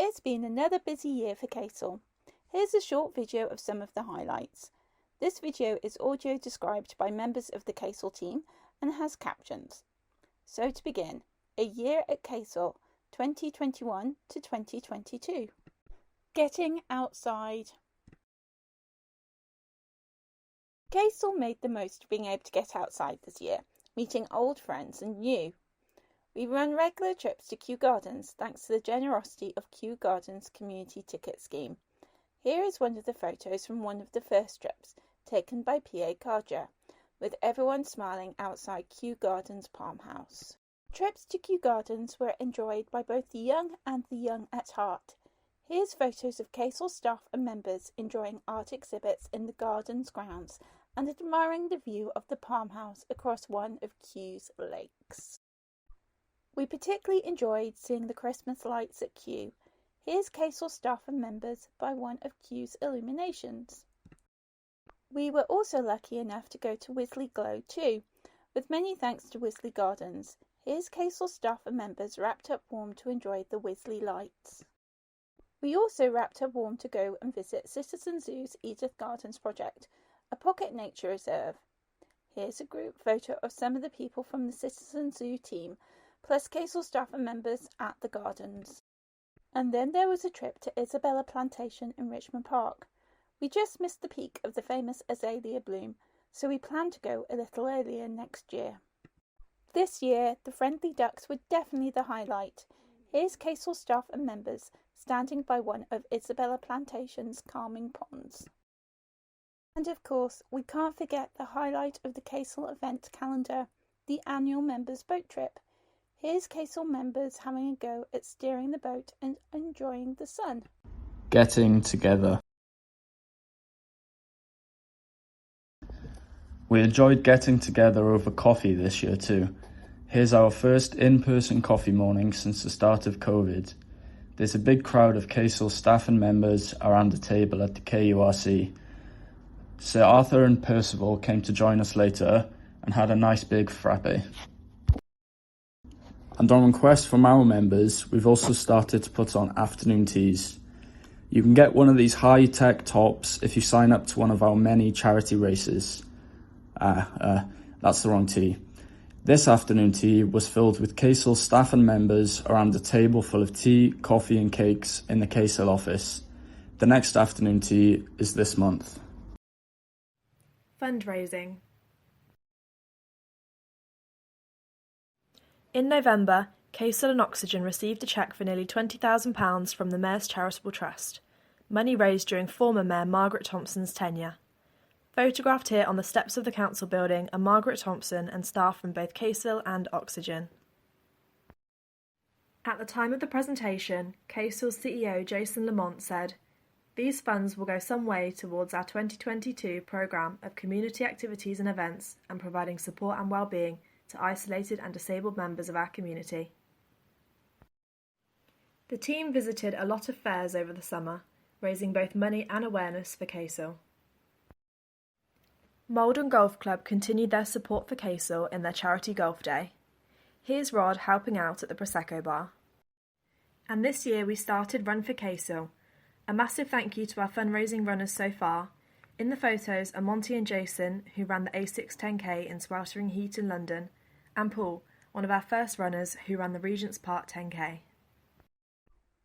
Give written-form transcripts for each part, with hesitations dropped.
It's been another busy year for KCIL. Here's a short video of some of the highlights. This video is audio described by members of the KCIL team and has captions. So to begin, a year at KCIL 2021 to 2022. Getting outside. KCIL made the most of being able to get outside this year, meeting old friends and new. We run regular trips to Kew Gardens thanks to the generosity of Kew Gardens Community Ticket Scheme. Here is one of the photos from one of the first trips, taken by PA Carja, with everyone smiling outside Kew Gardens Palm House. Trips to Kew Gardens were enjoyed by both the young and the young at heart. Here's photos of KCIL staff and members enjoying art exhibits in the gardens grounds and admiring the view of the Palm House across one of Kew's lakes. We particularly enjoyed seeing the Christmas lights at Kew. Here's KCIL staff and members by one of Kew's illuminations. We were also lucky enough to go to Wisley Glow too, with many thanks to Wisley Gardens. Here's KCIL staff and members wrapped up warm to enjoy the Wisley lights. We also wrapped up warm to go and visit Citizen Zoo's Edith Gardens project, a pocket nature reserve. Here's a group photo of some of the people from the Citizen Zoo team, plus KCIL staff and members at the gardens. And then there was a trip to Isabella Plantation in Richmond Park. We just missed the peak of the famous azalea bloom, so we plan to go a little earlier next year. This year, the friendly ducks were definitely the highlight. Here's KCIL staff and members standing by one of Isabella Plantation's calming ponds. And of course, we can't forget the highlight of the KCIL event calendar, the annual members boat trip. Here's KCIL members having a go at steering the boat and enjoying the sun. Getting together. We enjoyed getting together over coffee this year too. Here's our first in-person coffee morning since the start of COVID. There's a big crowd of KCIL staff and members around the table at the KURC. Sir Arthur and Percival came to join us later and had a nice big frappe. And on request from our members, we've also started to put on afternoon teas. You can get one of these high-tech tops if you sign up to one of our many charity races. That's the wrong tea. This afternoon tea was filled with KCIL staff and members around a table full of tea, coffee and cakes in the KCIL office. The next afternoon tea is this month. Fundraising. In November, KCIL and Oxygen received a cheque for nearly £20,000 from the Mayor's Charitable Trust, money raised during former Mayor Margaret Thompson's tenure. Photographed here on the steps of the council building are Margaret Thompson and staff from both KCIL and Oxygen. At the time of the presentation, KCIL's CEO Jason Lamont said, "These funds will go some way towards our 2022 programme of community activities and events and providing support and well-being to isolated and disabled members of our community." The team visited a lot of fairs over the summer, raising both money and awareness for KCIL. Maldon Golf Club continued their support for KCIL in their charity golf day. Here's Rod helping out at the Prosecco bar. And this year we started Run for KCIL. A massive thank you to our fundraising runners so far. In the photos are Monty and Jason, who ran the A6 10K in sweltering heat in London, and Paul, one of our first runners who ran the Regent's Park 10K.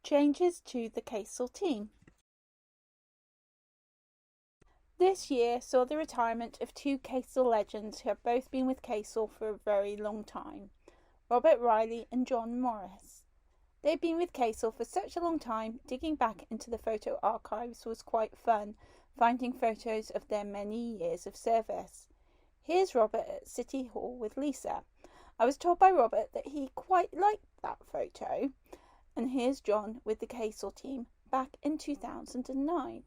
Changes to the KCIL team. This year saw the retirement of two KCIL legends who have both been with KCIL for a very long time, Robert Riley and John Morris. They've been with KCIL for such a long time, digging back into the photo archives was quite fun, finding photos of their many years of service. Here's Robert at City Hall with Lisa. I was told by Robert that he quite liked that photo. And here's John with the KCIL team back in 2009.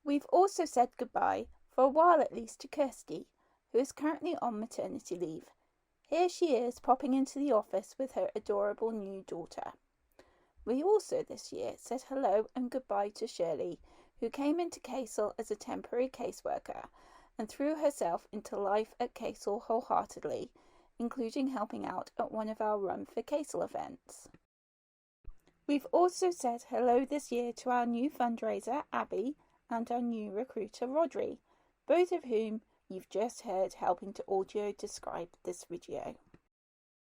We've also said goodbye, for a while at least, to Kirsty, who is currently on maternity leave. Here she is popping into the office with her adorable new daughter. We also this year said hello and goodbye to Shirley, who came into KCIL as a temporary caseworker and threw herself into life at KCIL wholeheartedly, including helping out at one of our Run for KCIL events. We've also said hello this year to our new fundraiser, Abby, and our new recruiter, Rodri, both of whom you've just heard helping to audio describe this video.